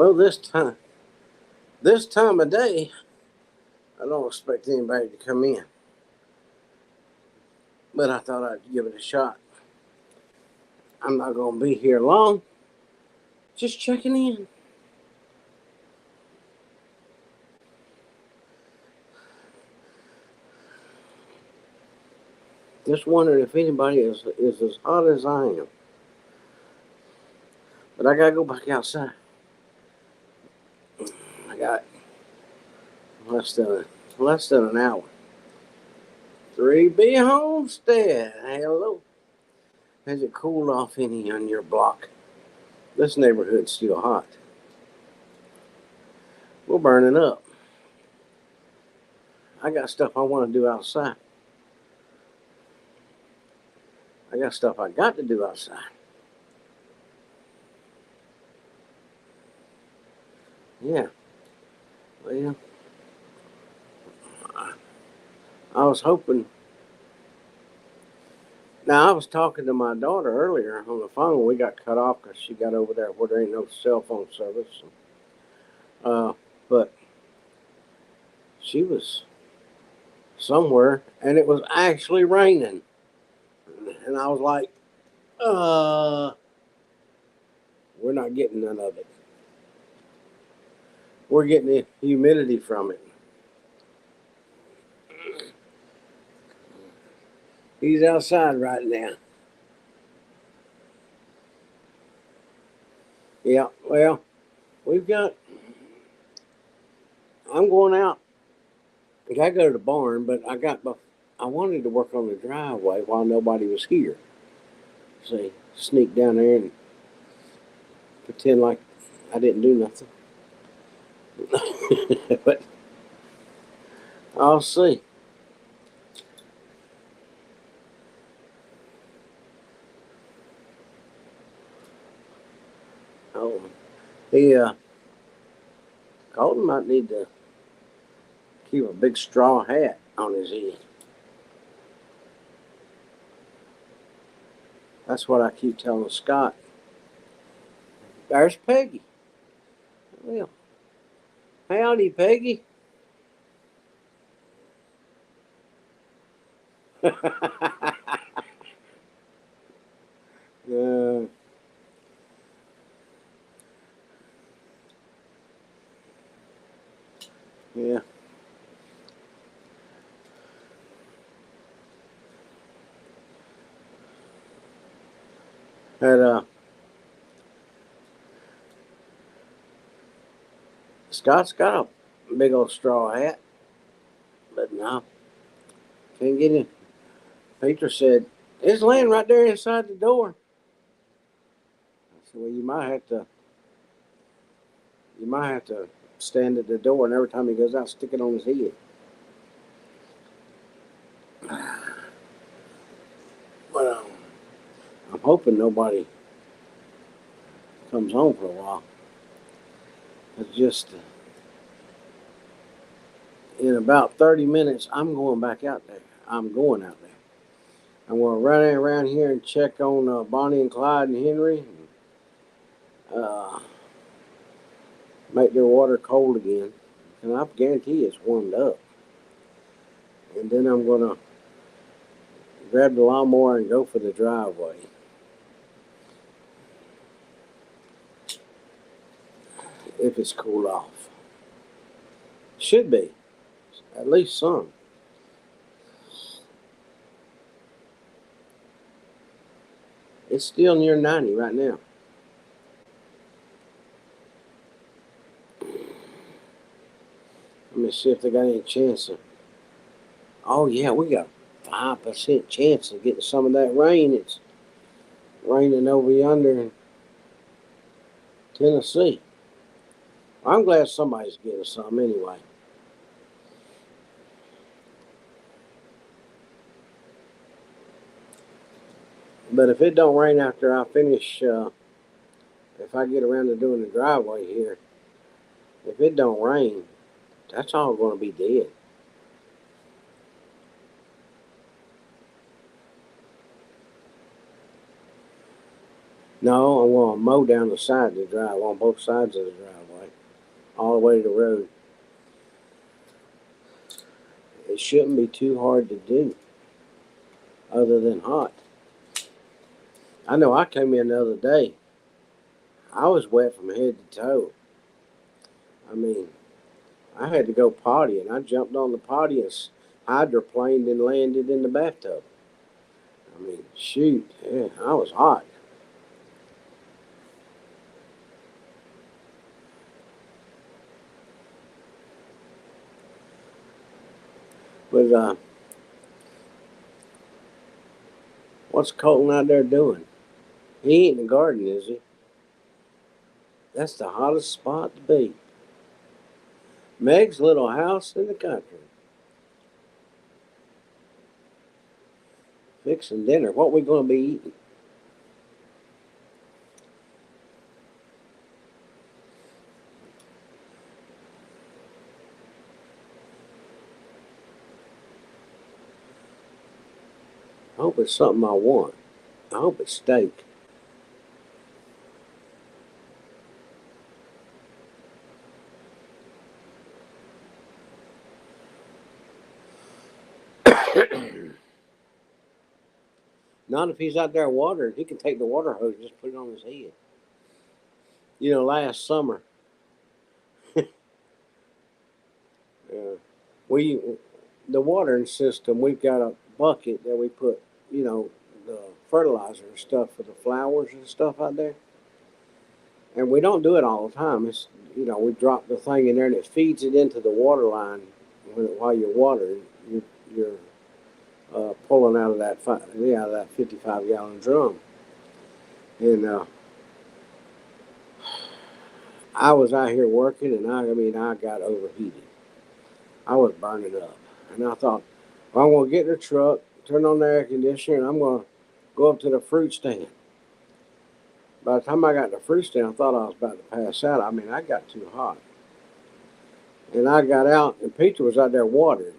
Well, this time of day, I don't expect anybody to come in, but I thought I'd give it a shot. I'm not going to be here long. Just checking in. Just wondering if anybody is as hot as I am. But I gotta go back outside. I got less than less than an hour. 3B Homestead. Hello. Has it cooled off any on your block? This neighborhood's still hot. We're burning up. I got stuff I want to do outside. I got stuff I got to do outside. Yeah. Well, I was hoping. Now, I was talking to my daughter earlier on the phone. We got cut off because she got over there where there ain't no cell phone service. But she was somewhere and it was actually raining. And I was like, we're not getting none of it. We're getting the humidity from it. He's outside right now. Yeah, well, we've got. I'm going out. I gotta go to the barn, but I wanted to work on the driveway while nobody was here. See, sneak down there and pretend like I didn't do nothing. But I'll see. Oh, he Colton might need to keep a big straw hat on his head. That's what I keep telling Scott. There's Peggy. Well, howdy, Peggy. uh, yeah. Had Scott's got a big old straw hat, but no, can't get in. Peter said it's laying right there inside the door. I said, well, you might have to stand at the door, and every time he goes out, stick it on his head. But I'm hoping nobody comes home for a while. It's just in about 30 minutes, I'm going back out there. I'm going out there. I'm going to run around here and check on Bonnie and Clyde and Henry. Uh, Make their water cold again. And I guarantee it's warmed up. And then I'm going to grab the lawnmower and go for the driveway. If it's cooled off. Should be. At least some. It's still near 90 right now. Let me see if they got any chance of. Oh, yeah, we got a 5% chance of getting some of that rain. It's raining over yonder in Tennessee. I'm glad somebody's getting some anyway. But if it don't rain after I finish, if I get around to doing the driveway here, if it don't rain, that's all going to be dead. No, I'm going to mow down the side of the driveway, on both sides of the driveway. all the way to the road. It shouldn't be too hard to do, other than hot. I know I came in the other day. I was wet from head to toe. I mean, I had to go potty, and I jumped on the potty and hydroplaned and landed in the bathtub. I mean, shoot, yeah, I was hot. But what's Colton out there doing? He ain't in the garden, is he? That's the hottest spot to be. Meg's little house in the country. Fixing dinner. What we gonna be eating? I hope it's something I want. I hope it's steak. Not if he's out there watering. He can take the water hose and just put it on his head. You know, last summer, uh, we the watering system. We've got a bucket that we put, you know, the fertilizer and stuff for the flowers and stuff out there. And we don't do it all the time. It's, you know, we drop the thing in there and it feeds it into the water line while you're watering. You're pulling out of that 55-gallon drum. And I was out here working, and I mean, I got overheated. I was burning up, and I thought, well, I'm gonna get in the truck, turn on the air conditioner, and I'm gonna go up to the fruit stand. By the time I got to the fruit stand, I thought I was about to pass out. I mean, I got too hot, and I got out, and Peter was out there watering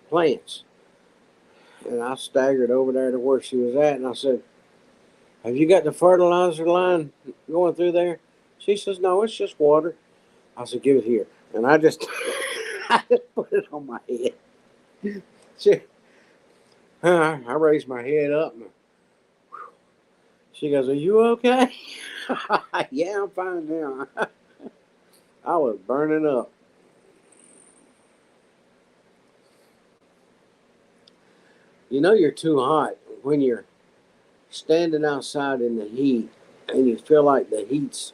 plants, and I staggered over there to where she was at, and I said, "Have you got the fertilizer line going through there?" She says, "No, it's just water." I said, "Give it here," and I just, I just put it on my head. She, I raised my head up, and she goes, "Are you okay?" Yeah, I'm fine now. I was burning up. You know you're too hot when you're standing outside in the heat and you feel like the heat's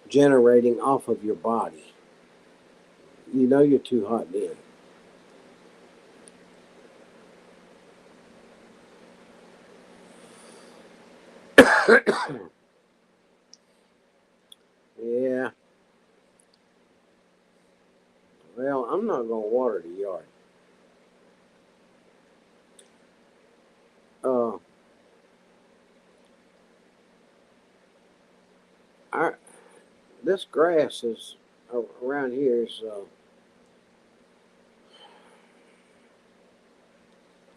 generating off of your body. You know you're too hot then. Yeah. Well, I'm not gonna water the yard. Uh, our this grass is around here is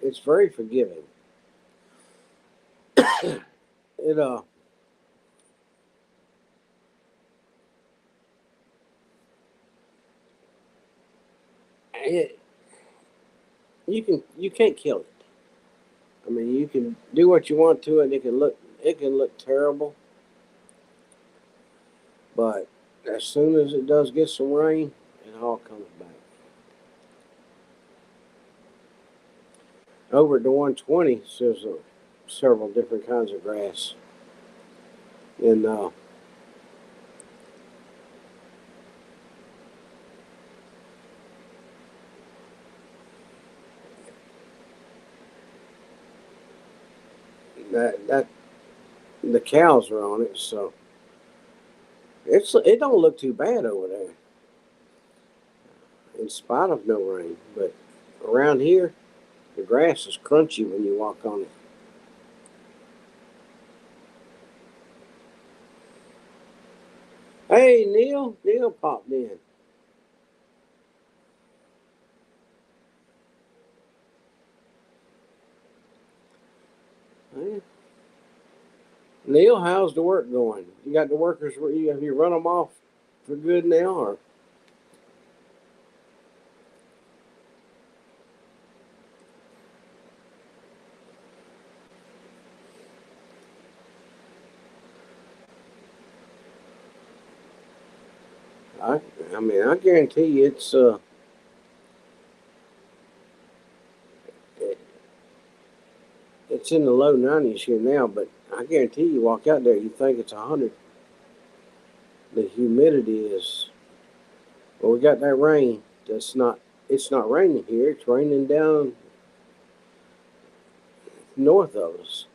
it's very forgiving. It it you can't kill it. I mean, you can do what you want to it. It can look terrible, but as soon as it does get some rain, it all comes back. Over at the 120, there's several different kinds of grass, and that the cows are on it, so it don't look too bad over there, in spite of no rain. But around here, the grass is crunchy when you walk on it. Hey, Neil popped in. Hey, Neil, how's the work going? You got the workers? Have you run them off for good now, or I I mean, I guarantee you it, it's in the low 90s here now, but I guarantee you walk out there, you think it's 100. The humidity is, well, we got that rain. It's not raining here. It's raining down north of us.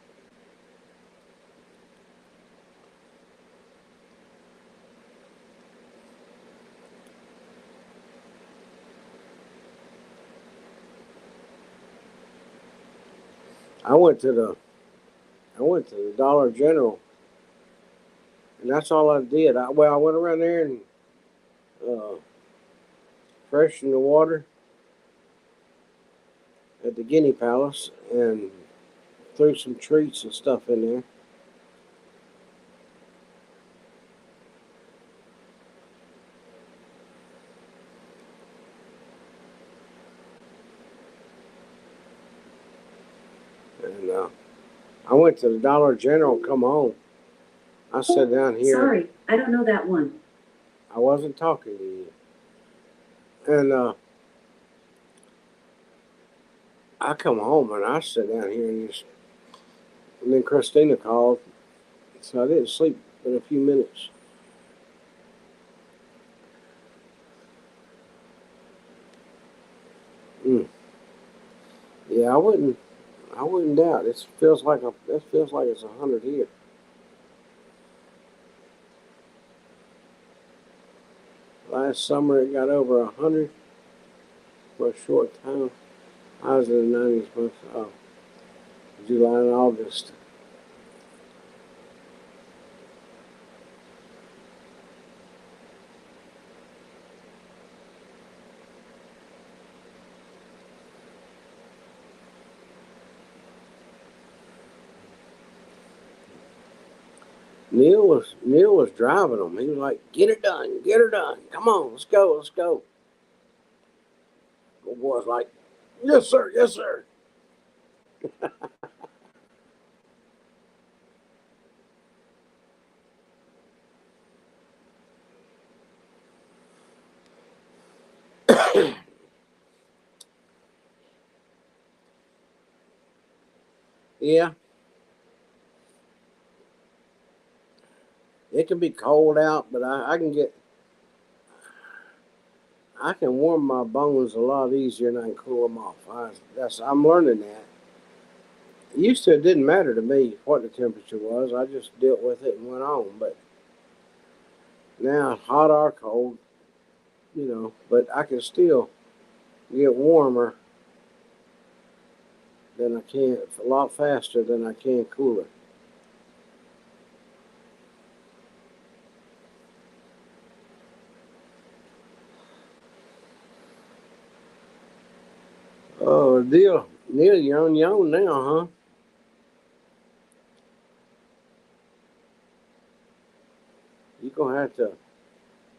I went to the I went to the Dollar General, and that's all I did. I went around there and uh, freshened the water at the Guinea Palace and threw some treats and stuff in there. And I went to the Dollar General, come home. I sat down here. Sorry, I don't know that one. I wasn't talking to you. And I come home and I sat down here and then Christina called. So I didn't sleep but a few minutes. Mm. Yeah, I wouldn't doubt. It feels like it's 100 here. Last summer it got over 100 for a short time. I was in the 90s months, July and August. Neil was driving them. He was like, get her done. Come on, let's go, let's go." The boy's like, "Yes, sir, yes, sir." Yeah, it can be cold out, but I can warm my bones a lot easier than I can cool them off. I'm learning that. Used to, it didn't matter to me what the temperature was. I just dealt with it and went on. But now, hot or cold, but I can still get warmer than I can, a lot faster than I can cooler. Oh, Neil, you're on your own now, huh? You're gonna have to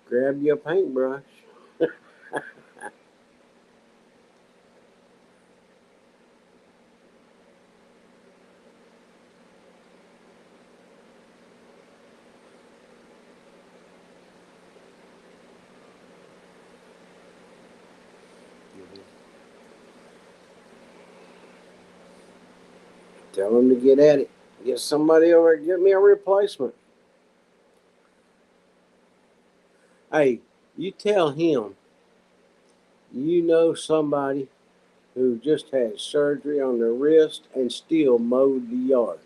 grab your paintbrush. Tell him to get at it. Get somebody over. Get me a replacement. Hey, you tell him you know somebody who just had surgery on their wrist and still mowed the yard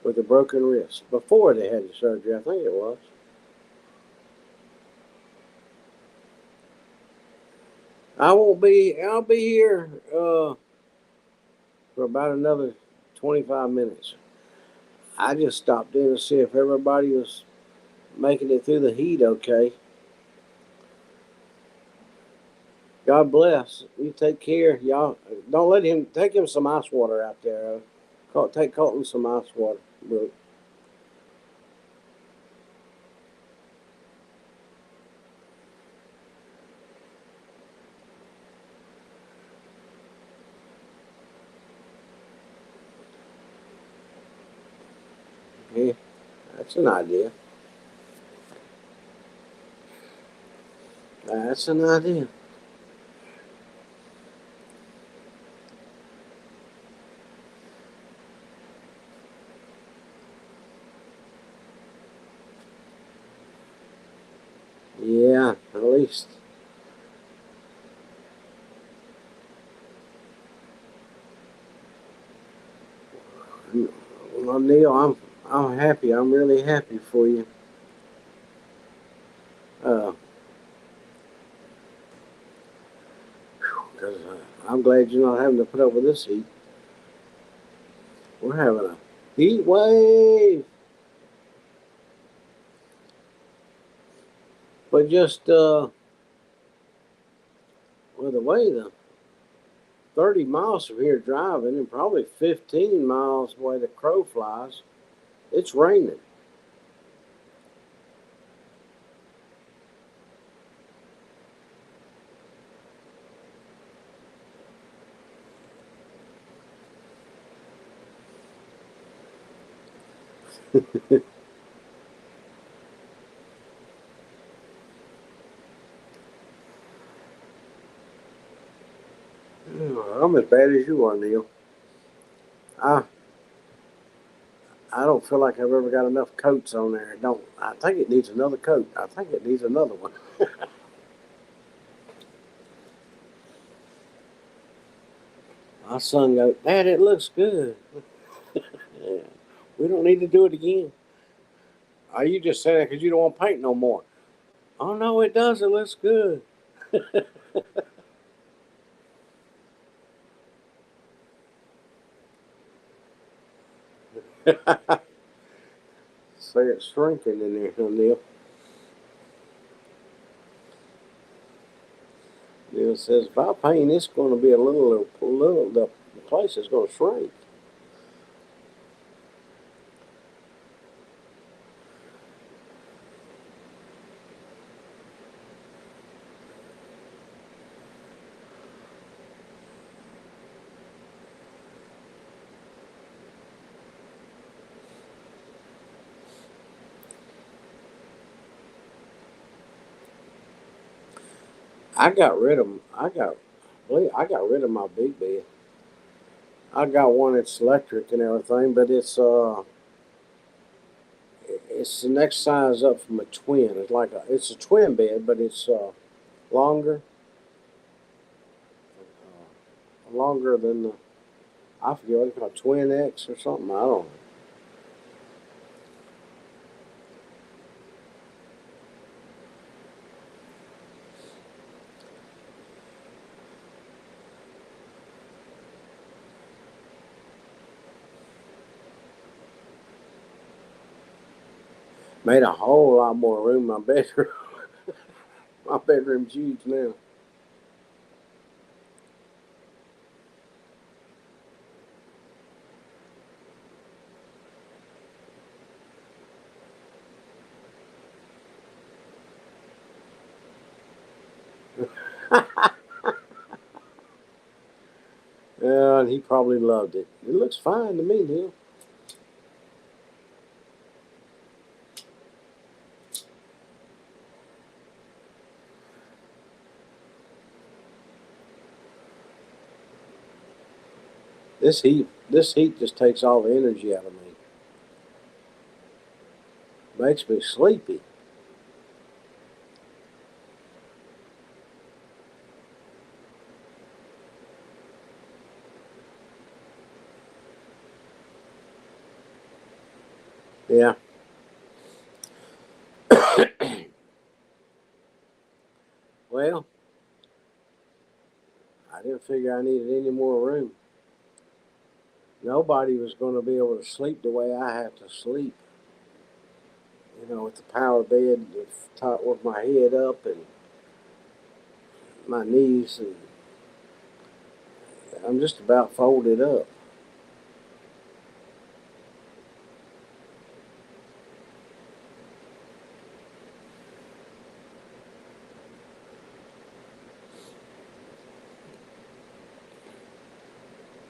with a broken wrist before they had the surgery. I think it was. I won't be. I'll be here for about another 25 minutes. I just stopped in to see if everybody was making it through the heat okay. God bless. You take care, y'all. Don't let him take him some ice water out there. Take Colton some ice water. Bro. Yeah, that's an idea. That's an idea. Yeah, at least. Well, Neil, I'm happy. I'm really happy for you. Uh, 'Cause I'm glad you're not having to put up with this heat. We're having a heat wave, but just well, the way the 30 miles from here driving, and probably 15 miles the way the crow flies, it's raining. I'm as bad as you are, Neil. I I don't feel like I've ever got enough coats on there. Don't I think it needs another coat. I think it needs another one. My son goes, Dad, it looks good. Yeah. We don't need to do it again. Are you just saying it because you don't want to paint no more? Oh no, it does. It looks good. Say it's shrinking in there, huh, Neil. Neil says if I paint, it's going to be a little. The place is going to shrink. I got rid of. I got rid of my big bed. I got one that's electric and everything, but it's the next size up from a twin. It's a twin bed, but it's longer, longer than the I forget what it's called, Twin X or something. I don't know. Made a whole lot more room in my bedroom. My bedroom's huge now. And he probably loved it. It looks fine to me, Neil. This heat just takes all the energy out of me. Makes me sleepy. Yeah. Well, I didn't figure I needed any more room. Nobody was going to be able to sleep the way I have to sleep. With the power bed, top with my head up and my knees, and I'm just about folded up.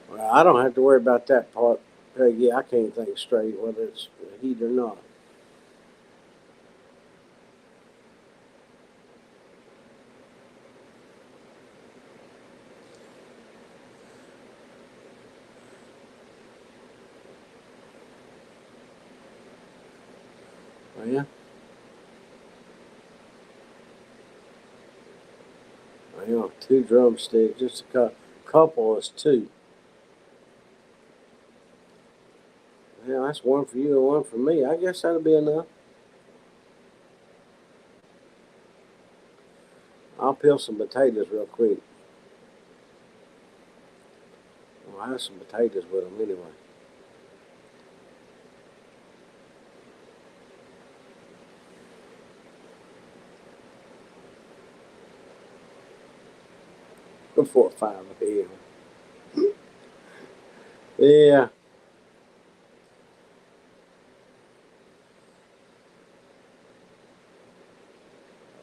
Well, I don't have to worry about that part, Peggy. I can't think straight whether it's heat or not. Oh, yeah. Yeah, 2 drumsticks, just a couple is 2. Yeah, that's 1 for you and 1 for me. I guess that'll be enough. I'll peel some potatoes real quick. I'll have some potatoes with them anyway. Before 5 a.m. Yeah.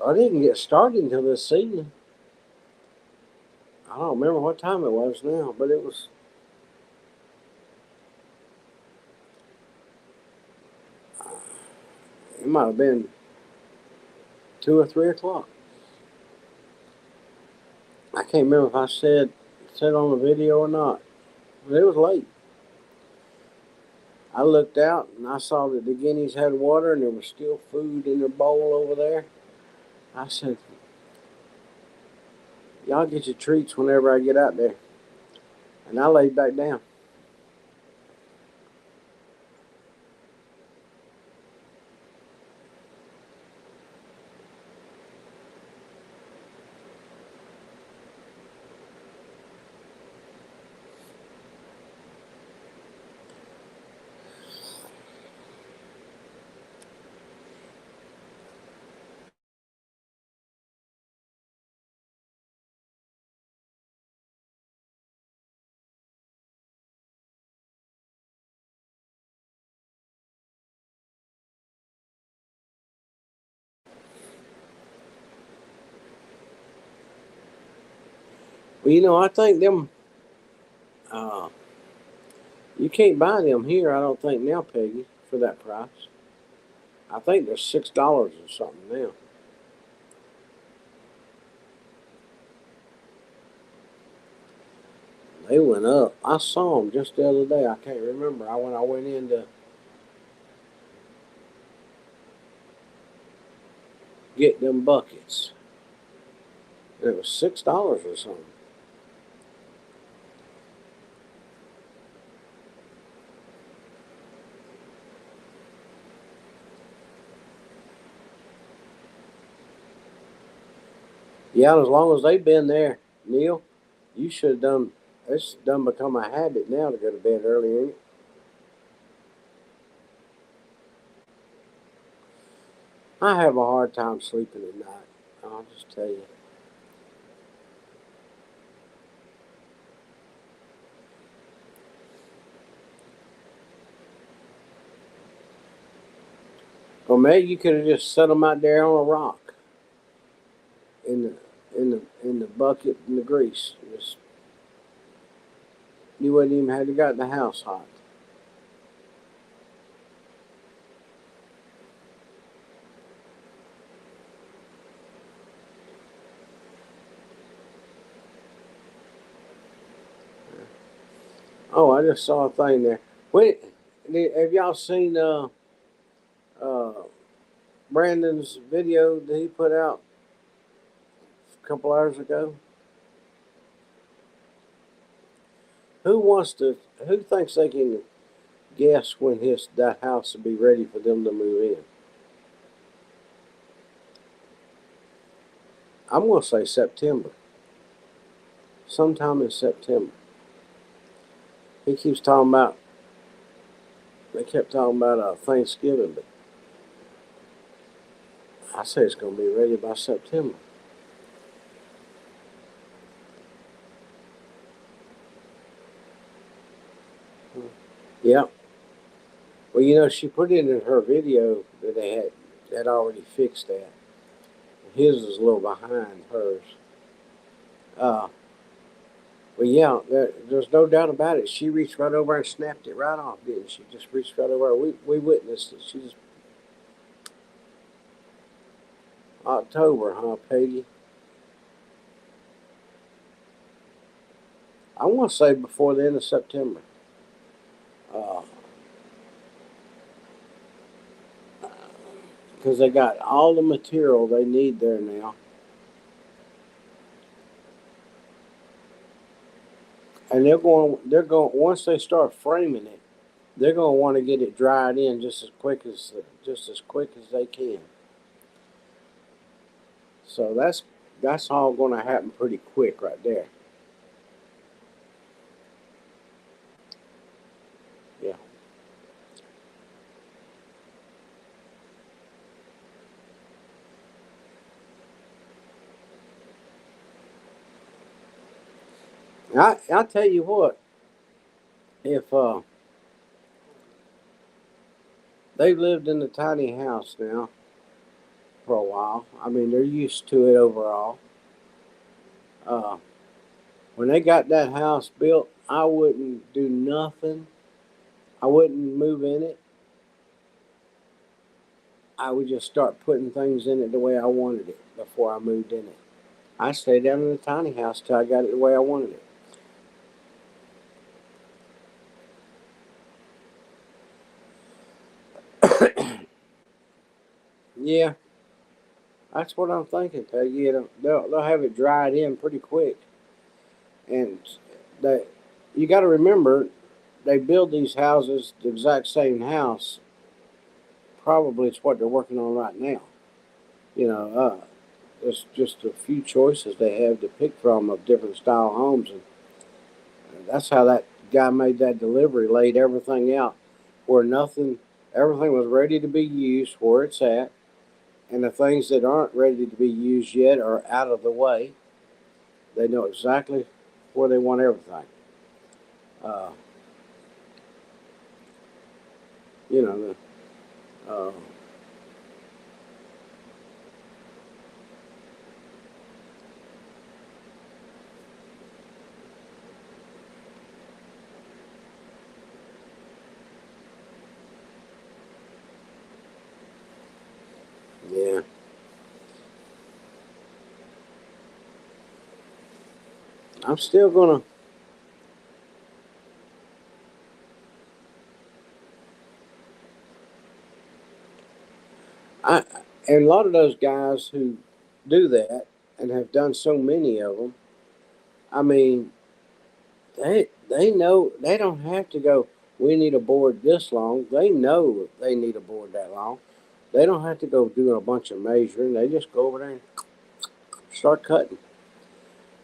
I didn't get started until this season. I don't remember what time it was now, but it was. It might have been 2 or 3 o'clock. I can't remember if I said on the video or not, but it was late. I looked out and I saw that the guineas had water and there was still food in their bowl over there. I said, "Y'all get your treats whenever I get out there." And I laid back down. Well, I think them. Uh, you can't buy them here. I don't think now, Peggy, for that price. I think they're $6 or something now. They went up. I saw them just the other day. I can't remember. When I went in to get them buckets, and it was $6 or something. Yeah, as long as they've been there, Neil, you should have done. It's done become a habit now to go to bed early, ain't it? I have a hard time sleeping at night. I'll just tell you. Or maybe you could have just set them out there on a rock in the bucket and the grease. You wouldn't even have to got the house hot. Oh, I just saw a thing there. Wait, have y'all seen uh, Brandon's video that he put out a couple hours ago? Who wants to? Who thinks they can guess when that house will be ready for them to move in? I'm gonna say September. Sometime in September. He keeps talking about. They kept talking about Thanksgiving, but I say it's gonna be ready by September. Yeah. Well, she put it in her video that they had already fixed that. His is a little behind hers. Uh, Well, yeah, there's no doubt about it. She reached right over and snapped it right off, didn't she? Just reached right over. We witnessed it. She just October, huh, Peggy? I want to say before the end of September. Uh, because they got all the material they need there now, and they're going once they start framing it, they're going to want to get it dried in just as quick as they can. So that's all going to happen pretty quick right there. Yeah. I tell you what, if they've lived in a tiny house now for a while, I mean they're used to it overall. Uh, when they got that house built, I wouldn't do nothing. I wouldn't move in it. I would just start putting things in it the way I wanted it before I moved in it. I stayed down in the tiny house till I got it the way I wanted it. Yeah, that's what I'm thinking, Peggy. They'll have it dried in pretty quick, and they you got to remember they build these houses the exact same house. Probably it's what they're working on right now. You know, it's just a few choices they have to pick from of different style homes, and that's how that guy made that delivery. Laid everything out where everything was ready to be used where it's at, and the things that aren't ready to be used yet are out of the way. They know exactly where they want everything. Uh, you know, yeah. I'm still gonna. I and a lot of those guys who do that and have done so many of them. I mean, they know they don't have to go. We need a board this long. They know they need a board that long. They don't have to go doing a bunch of measuring. They just go over there and start cutting.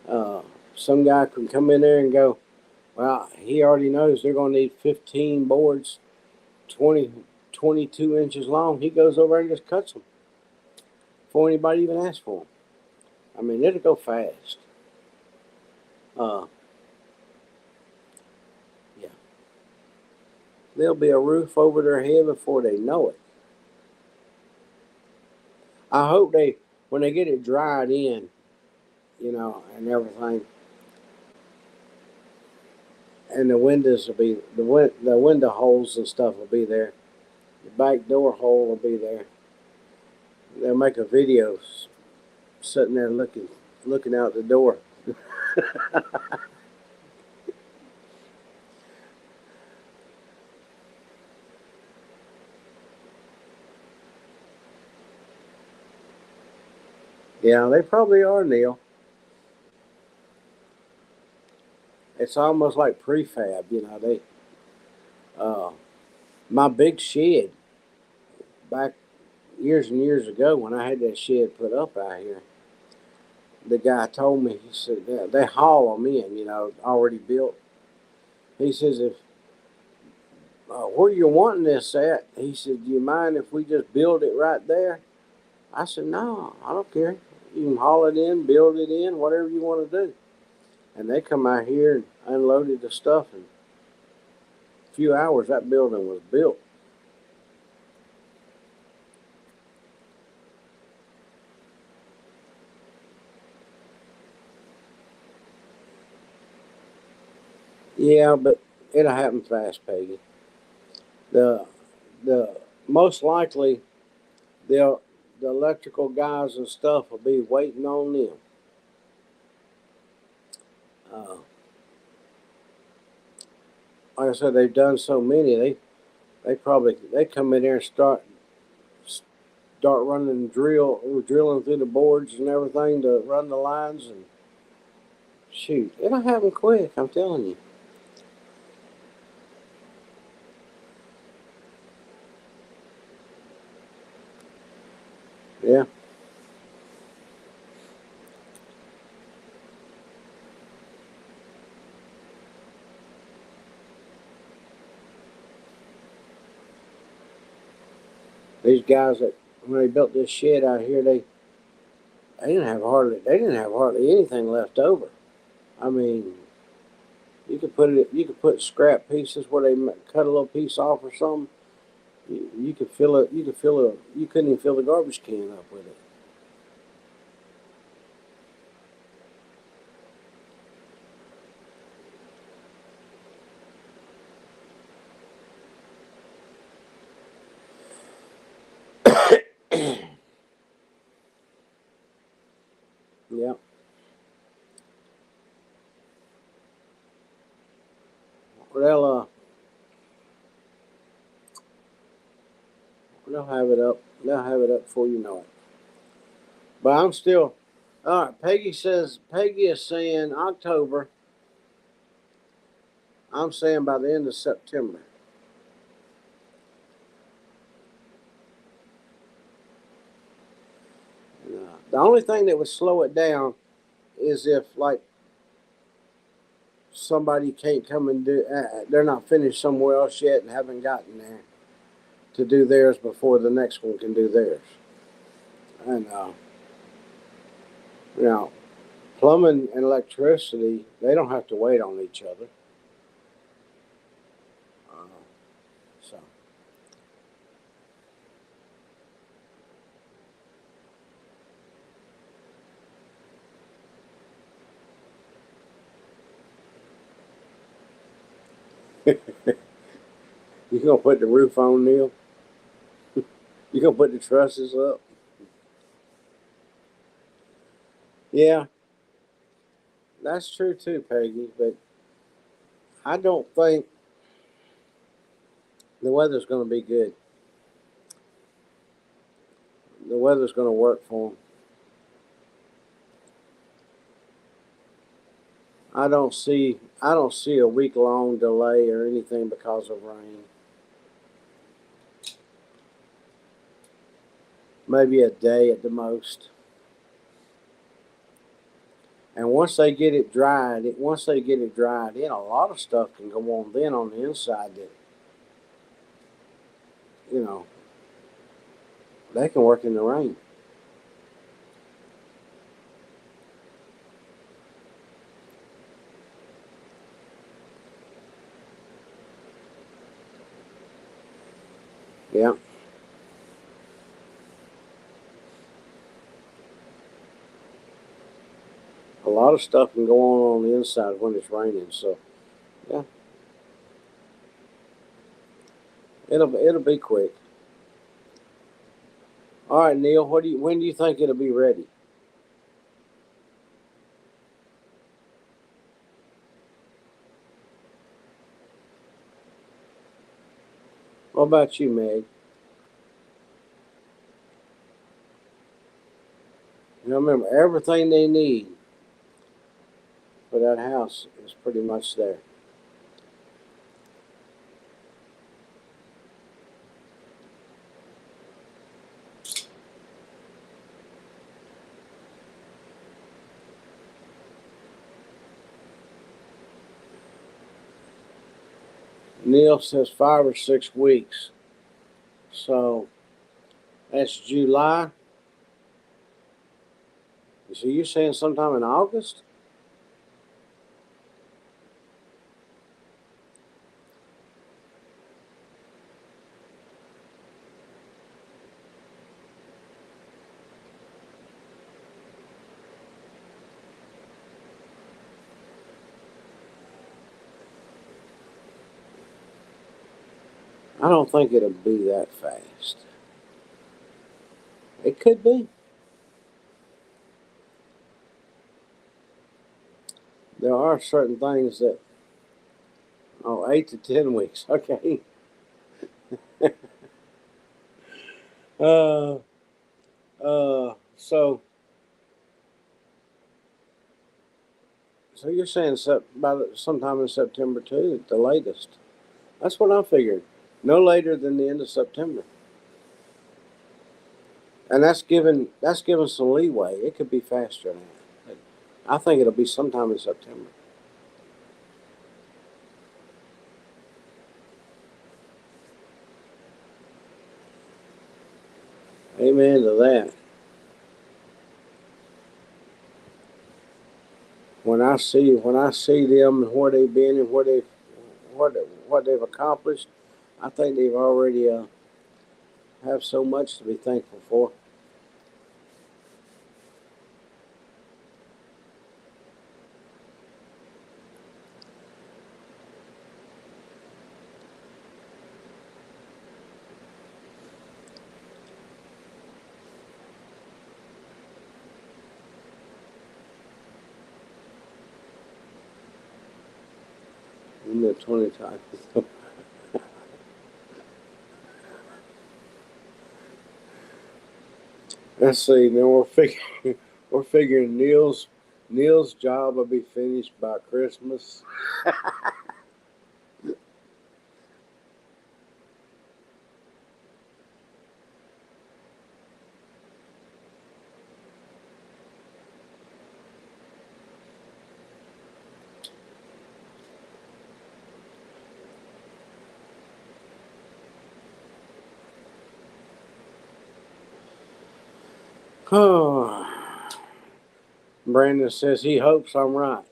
Uh, some guy can come in there and go, well, he already knows they're going to need 15 boards, 20, 22 inches long. He goes over and just cuts them before anybody even asks for them. I mean, it'll go fast. Uh, yeah, there'll be a roof over their head before they know it. I hope when they get it dried in, and everything, and the windows will be the window holes and stuff will be there. The back door hole will be there. They'll make a video sitting there looking out the door. Yeah, they probably are, Neil. It's almost like prefab. They uh, my big shed back years and years ago when I had that shed put up out here. The guy told me, he said, yeah, they haul them in, already built. He says, if where you wanting this at? He said, do you mind if we just build it right there? I said, no, I don't care. You can haul it in, build it in, whatever you want to do. And they come out here and unloaded the stuff. In a few hours, that building was built. Yeah, but it'll happen fast, Peggy. The the most likely they'll the electrical guys and stuff will be waiting on them. Uh, like I said, they've done so many. They probably they come in there and start running drilling through the boards and everything to run the lines and shoot. It'll happen quick. I'm telling you. Yeah. These guys that when they built this shed out here, they didn't have hardly anything left over. I mean, you could put scrap pieces where they cut a little piece off or something. You could fill it. You could fill a. You couldn't even fill the garbage can up with it. Yeah. They'll they'll have it up. They'll have it up before you know it. But I'm still. All right. Peggy is saying October. I'm saying by the end of September. The only thing that would slow it down is if like somebody can't come and do. They're not finished somewhere else yet and haven't gotten there to do theirs before the next one can do theirs. And you know, plumbing and electricity, they don't have to wait on each other. Uh, so you gonna put the roof on, Neil? You gonna put the trusses up? Yeah, that's true too, Peggy. But I don't think the weather's gonna be good. The weather's gonna work for them. I don't see a week long delay or anything because of rain. Maybe a day at the most. And once they get it dried in, a lot of stuff can go on then on the inside that you know they can work in the rain. Yeah, a lot of stuff can go on the inside when it's raining. So yeah, it'll be quick. All right, Neil. When do you think it'll be ready? What about you, Meg? You know, remember everything they need for that house is pretty much there. Neil says 5 or 6 weeks. So that's July. So you're saying sometime in August? I don't think it'll be that fast. It could be. There are certain things that, 8 to 10 weeks. Okay. Uh, so you're saying about sometime in September too, at the latest. That's what I figured. No later than the end of September. And that's given some leeway. It could be faster than that. But I think it'll be sometime in September. Amen to that. When I see them and where they've been and what they've accomplished, I think they've already have so much to be thankful for. In the 20 times. Let's see. Now we're figuring Neil's job will be finished by Christmas. Oh, Brandon says he hopes I'm right.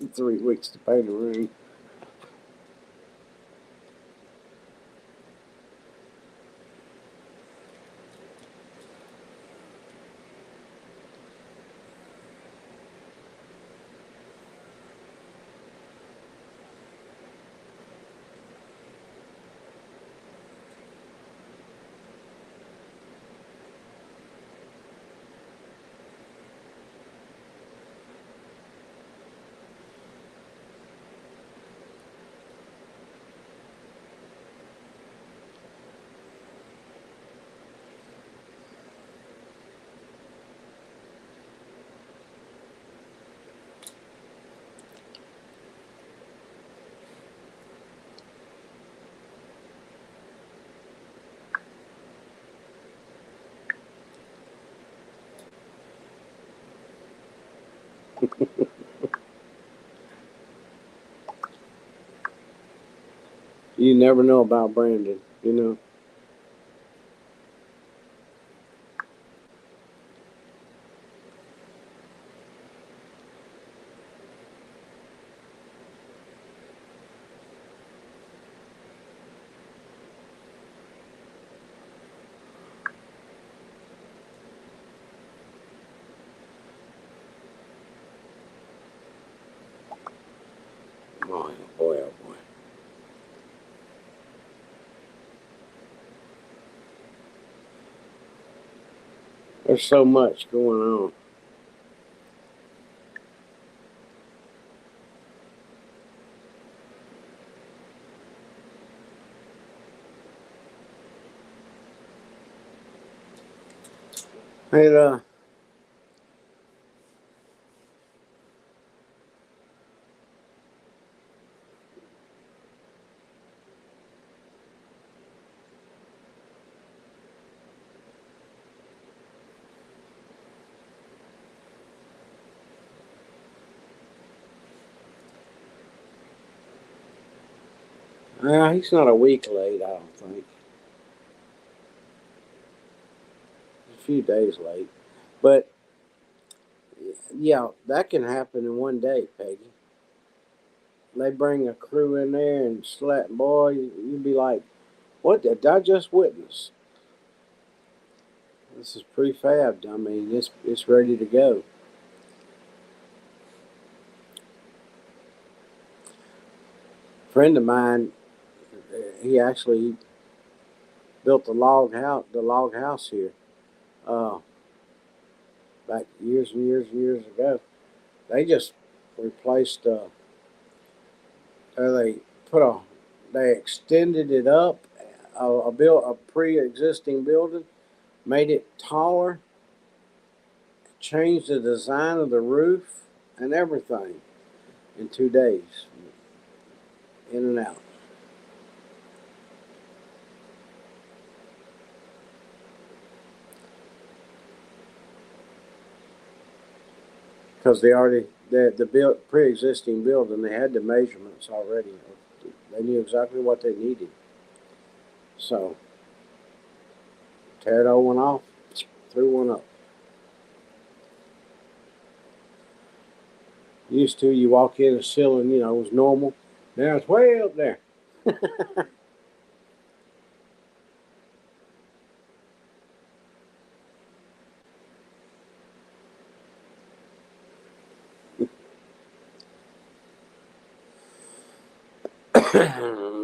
In 3 weeks to paint a room. You never know about Brandon, you know. Oh boy, oh boy. There's so much going on. Hey, he's not a week late, I don't think. A few days late. But yeah, that can happen in one day, Peggy. They bring a crew in there and slap, boy, you'd be like, what did I just witness? This is prefabbed. I mean, it's ready to go. A friend of mine, he actually built the log house here, uh, back years and years and years ago. They just replaced, they put a, they extended it up, a pre-existing building, made it taller, changed the design of the roof and everything in 2 days, in and out. Because the pre-existing building, they had the measurements already. They knew exactly what they needed. So tear the old one off, threw one up. Used to, you walk in, the ceiling, was normal. Now it's way up there.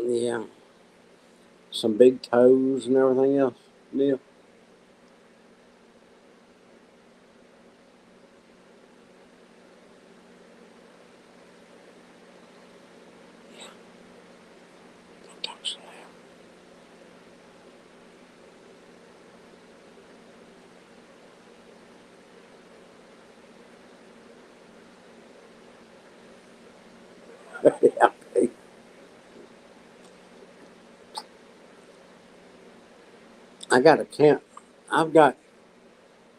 Yeah, some big toes and everything else. Neil. Don't talk so loud. Yeah. I got a camp. I've got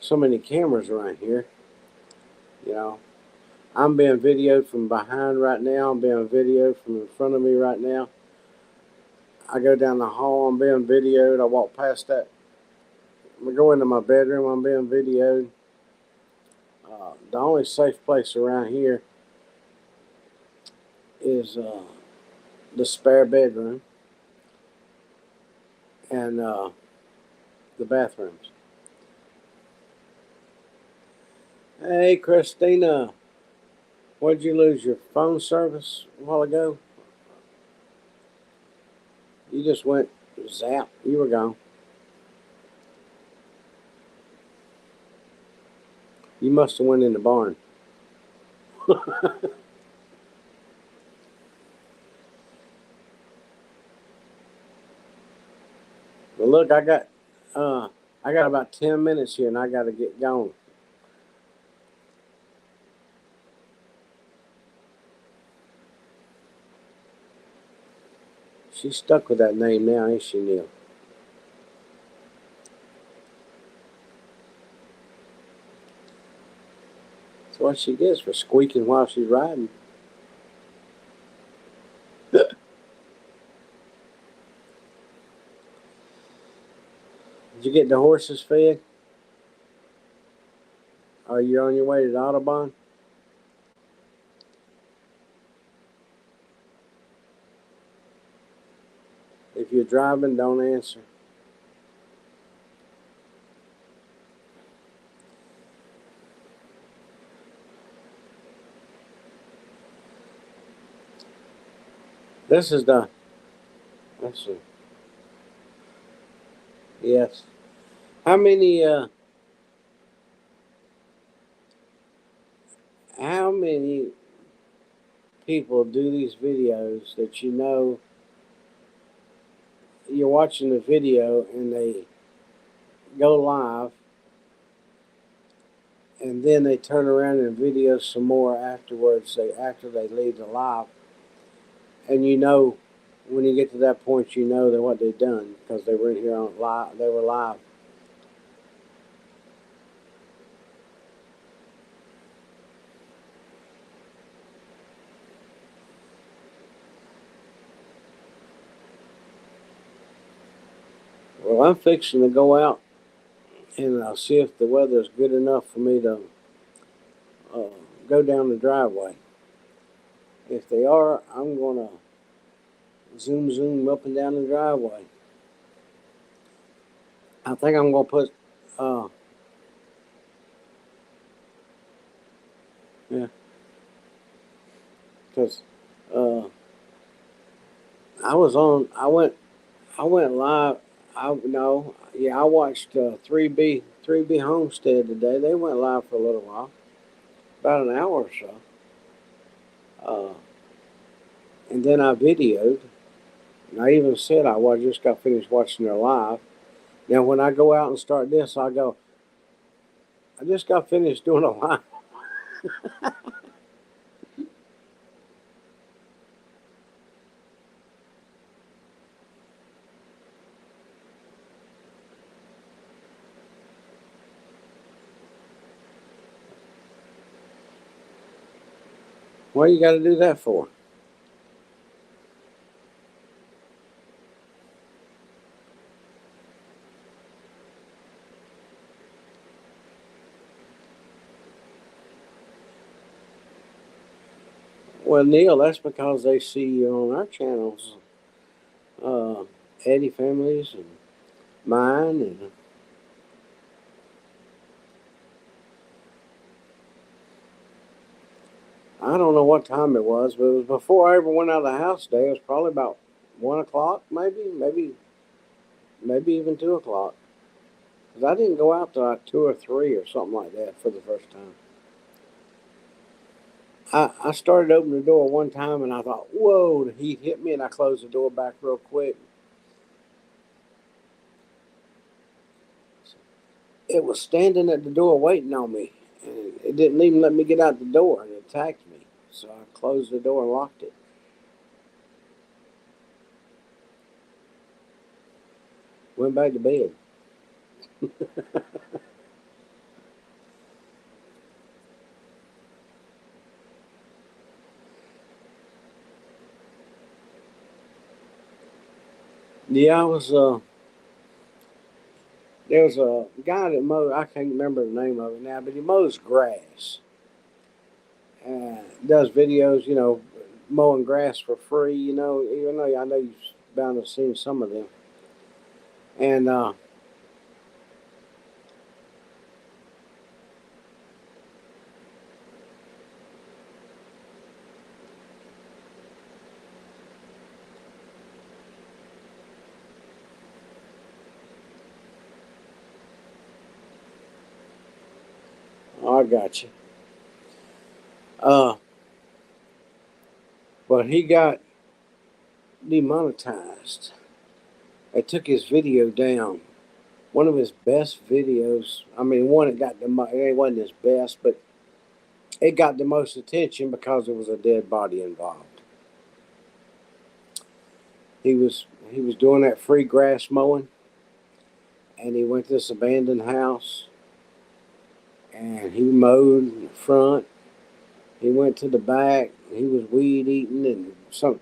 so many cameras around here. You know, I'm being videoed from behind right now. I'm being videoed from in front of me right now. I go down the hall. I'm being videoed. I walk past that. I go into my bedroom. I'm being videoed. The only safe place around here is the spare bedroom and the bathrooms. Hey, Christina, what'd you lose your phone service a while ago? You just went zap. You were gone. You must have went in the barn. But look, I got about 10 minutes here, and I got to get going. She's stuck with that name now, ain't she, Neil? That's what she gets for squeaking while she's riding. Did you get the horses fed? Are you on your way to the Autobahn? If you're driving, don't answer. This is the. Let's see. Yes. How many? How many people do these videos that you're watching the video and they go live and then they turn around and video some more afterwards, after they leave the live, and when you get to that point, that what they've done because they were in here on live. They were live. Well, I'm fixing to go out and see if the weather's good enough for me to uh, go down the driveway. If they are, I'm gonna zoom up and down the driveway. I think I'm gonna put Uh, yeah, because uh, I went live. I no, yeah, I watched 3B Homestead today. They went live for a little while, about an hour or so. Uh, and then I videoed, and I even said just got finished watching their live. Now, when I go out and start this, I go, I just got finished doing a live. What you got to do that for? Well, Neil, that's because they see you on our channels, uh, Eddie Families and mine, and I don't know what time it was, but it was before I ever went out of the house today. It was probably about 1 o'clock, maybe even 2 o'clock. Because I didn't go out till like 2 or 3 or something like that for the first time. I started opening the door one time and I thought, whoa, the heat hit me, and I closed the door back real quick. It was standing at the door waiting on me, and it didn't even let me get out the door, and it attacked me. So I closed the door and locked it. Went back to bed. Yeah, I was. There was a guy that mowed. I can't remember the name of it now, but he mows grass. Does videos, mowing grass for free. I know you've bound to have seen some of them. And I got you. Uh, but he got demonetized. They took his video down. One of his best videos. I mean, one that got it wasn't his best, but it got the most attention because there was a dead body involved. He was doing that free grass mowing, and he went to this abandoned house, and he mowed the front. He went to the back. He was weed eating and some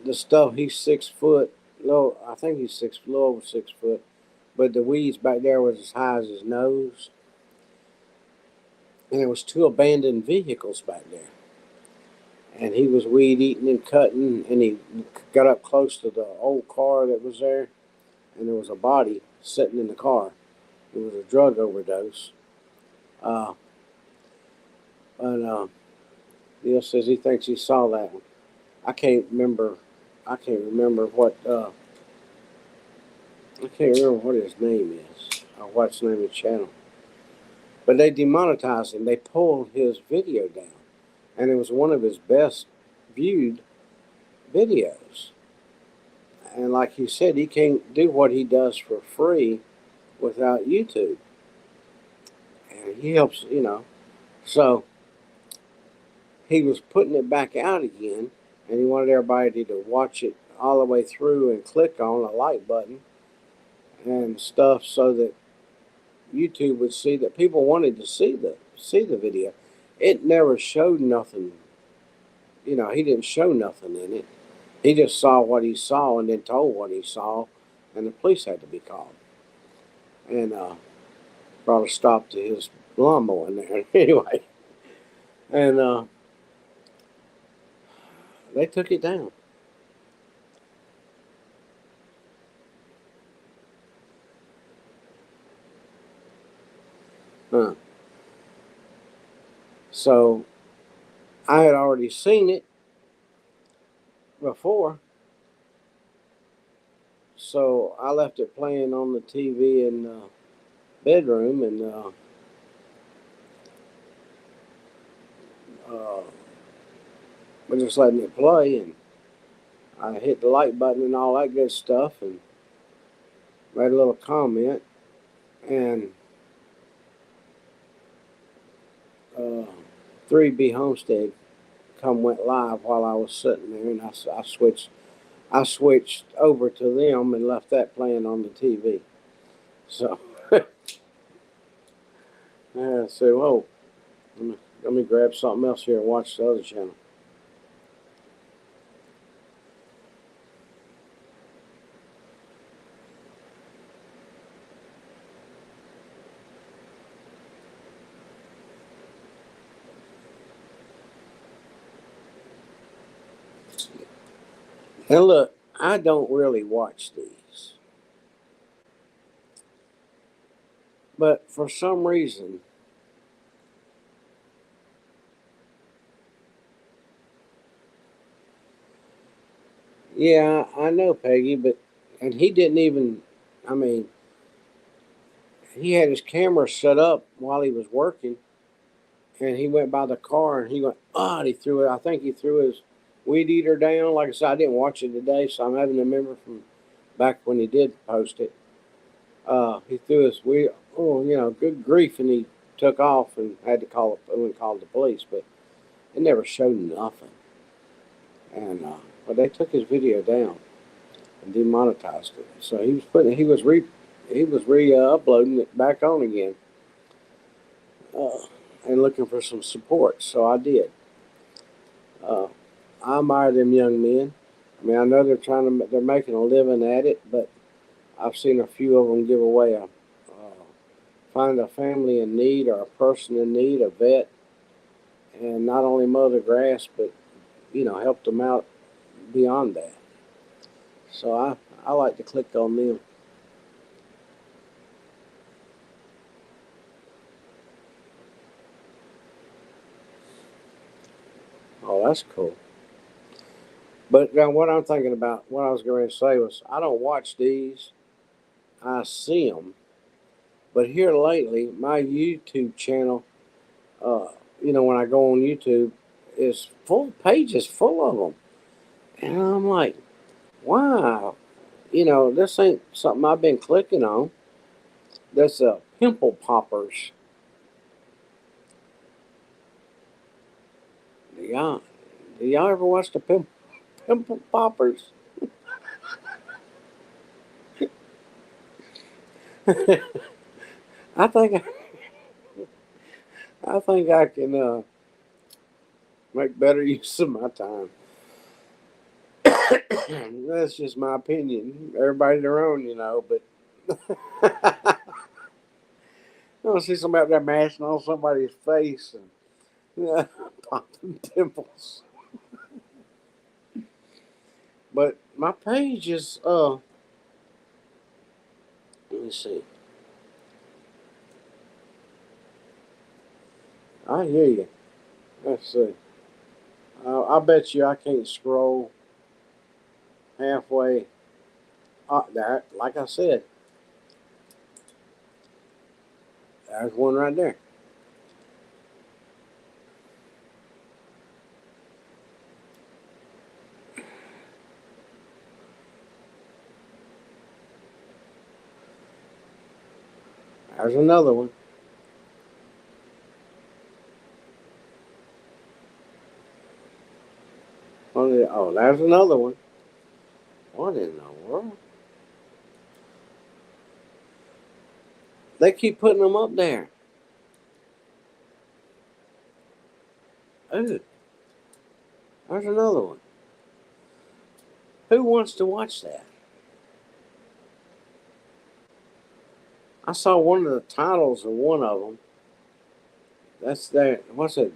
the stuff. He's 6 foot. Low, I think he's a little over 6 foot, but the weeds back there was as high as his nose, and there was two abandoned vehicles back there. And he was weed eating and cutting, and he got up close to the old car that was there, and there was a body sitting in the car. It was a drug overdose. Uh, but Neil says he thinks he saw that one. I can't remember. I can't remember what. I can't remember what his name is or what's the name of the channel. But they demonetized him. They pulled his video down, and it was one of his best viewed videos. And like he said, he can't do what he does for free without YouTube. And he helps. So he was putting it back out again, and he wanted everybody to watch it all the way through and click on a like button and stuff so that YouTube would see that people wanted to see the video. It never showed nothing. He didn't show nothing in it. He just saw what he saw and then told what he saw, and the police had to be called. And brought a stop to his lawnmower in there. Anyway, and they took it down. Huh. So I had already seen it before, so I left it playing on the TV in the bedroom, and uh, we're just letting it play, and I hit the like button and all that good stuff, and made a little comment, and uh, 3B Homestead went live while I was sitting there, and I switched over to them and left that playing on the TV. So I said, "Whoa, let me grab something else here and watch the other channel." And look, I don't really watch these, but for some reason, yeah, I know Peggy, but and he didn't even. I mean, he had his camera set up while he was working, and he went by the car and he went, and he threw it. I think he threw his weed eater down. Like I said, I didn't watch it today, so I'm having to remember from back when he did post it. He threw his weed. Oh, good grief! And he took off and had to call the police, but it never showed nothing. And but they took his video down and demonetized it. So he was uploading it back on again, uh, and looking for some support. So I did. Uh, I admire them young men. I mean, I know they're making a living at it, but I've seen a few of them give away find a family in need or a person in need, a vet, and not only mow the grass, but help them out beyond that. So I like to click on them. Oh, that's cool. But now what I'm thinking about, what I was going to say was, I don't watch these. I see them. But here lately, my YouTube channel, uh, when I go on YouTube, is full pages full of them, and I'm like, wow, this ain't something I've been clicking on. That's pimple poppers. Do y'all, do y'all ever watch the pimple poppers? I think I can make better use of my time. That's just my opinion. Everybody their own, but I don't see somebody up there mashing on somebody's face and popping pimples. But my page is let me see. I hear you. Let's see. I bet you I can't scroll halfway. There, like I said, there's one right there. There's another one. Oh, there's another one. What in the world? They keep putting them up there. Ooh, there's another one. Who wants to watch that? I saw one of the titles of one of them. That's there. What's it?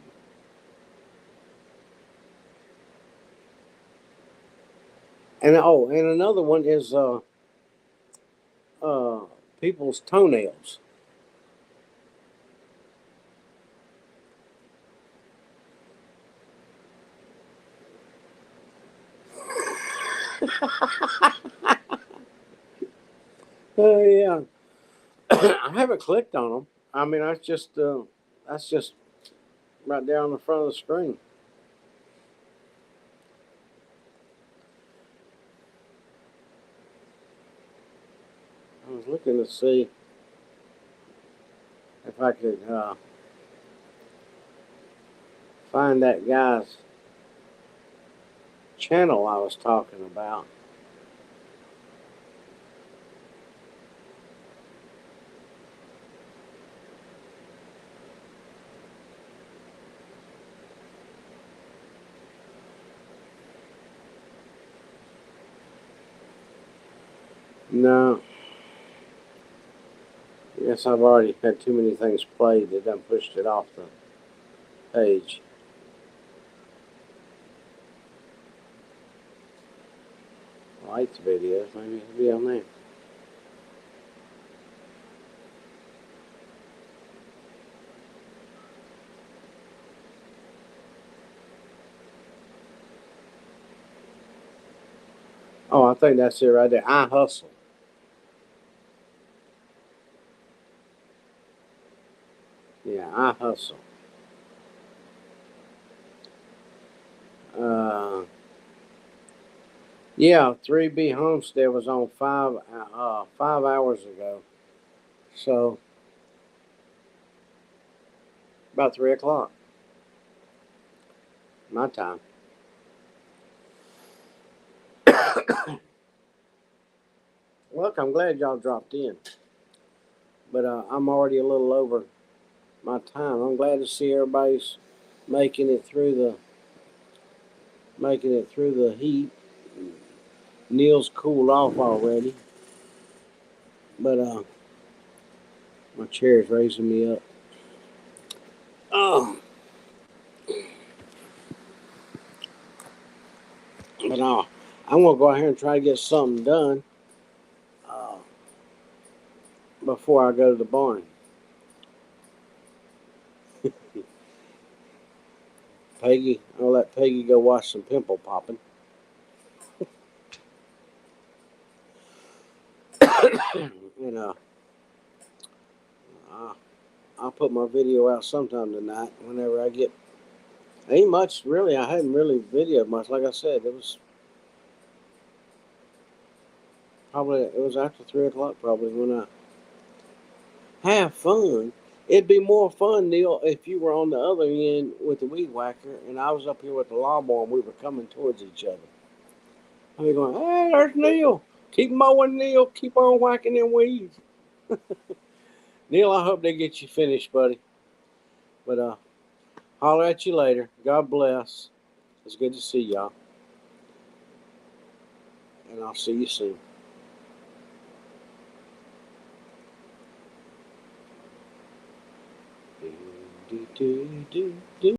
And another one is uh people's toenails. Oh yeah. I haven't clicked on them. I mean, that's just right there on the front of the screen. I was looking to see if I could find that guy's channel I was talking about. No, yes, I've already had too many things played that done pushed it off the page. Lights videos, maybe it'll be on there. Oh, I think that's it right there. I hustle. Yeah, I hustle. Uh, yeah, 3B Homestead was on 5 hours ago. So about 3 o'clock my time. Look, I'm glad y'all dropped in, but I'm already a little over my time. I'm glad to see everybody's making it through the heat. Neil's cooled off already, but my chair's raising me up. Oh, but I'm gonna go out here and try to get something done uh, before I go to the barn. I'll let Peggy go watch some pimple popping. And uh, I'll put my video out sometime tonight whenever I get. Ain't much really. I hadn't really videoed much. Like I said, it was after 3 o'clock probably when I have fun. It'd be more fun, Neil, if you were on the other end with the weed whacker and I was up here with the lawnmower and we were coming towards each other. I'd be going, hey, there's Neil. Keep mowing, Neil. Keep on whacking them weeds. Neil, I hope they get you finished, buddy. But holler at you later. God bless. It's good to see y'all. And I'll see you soon. Do, do, do, do.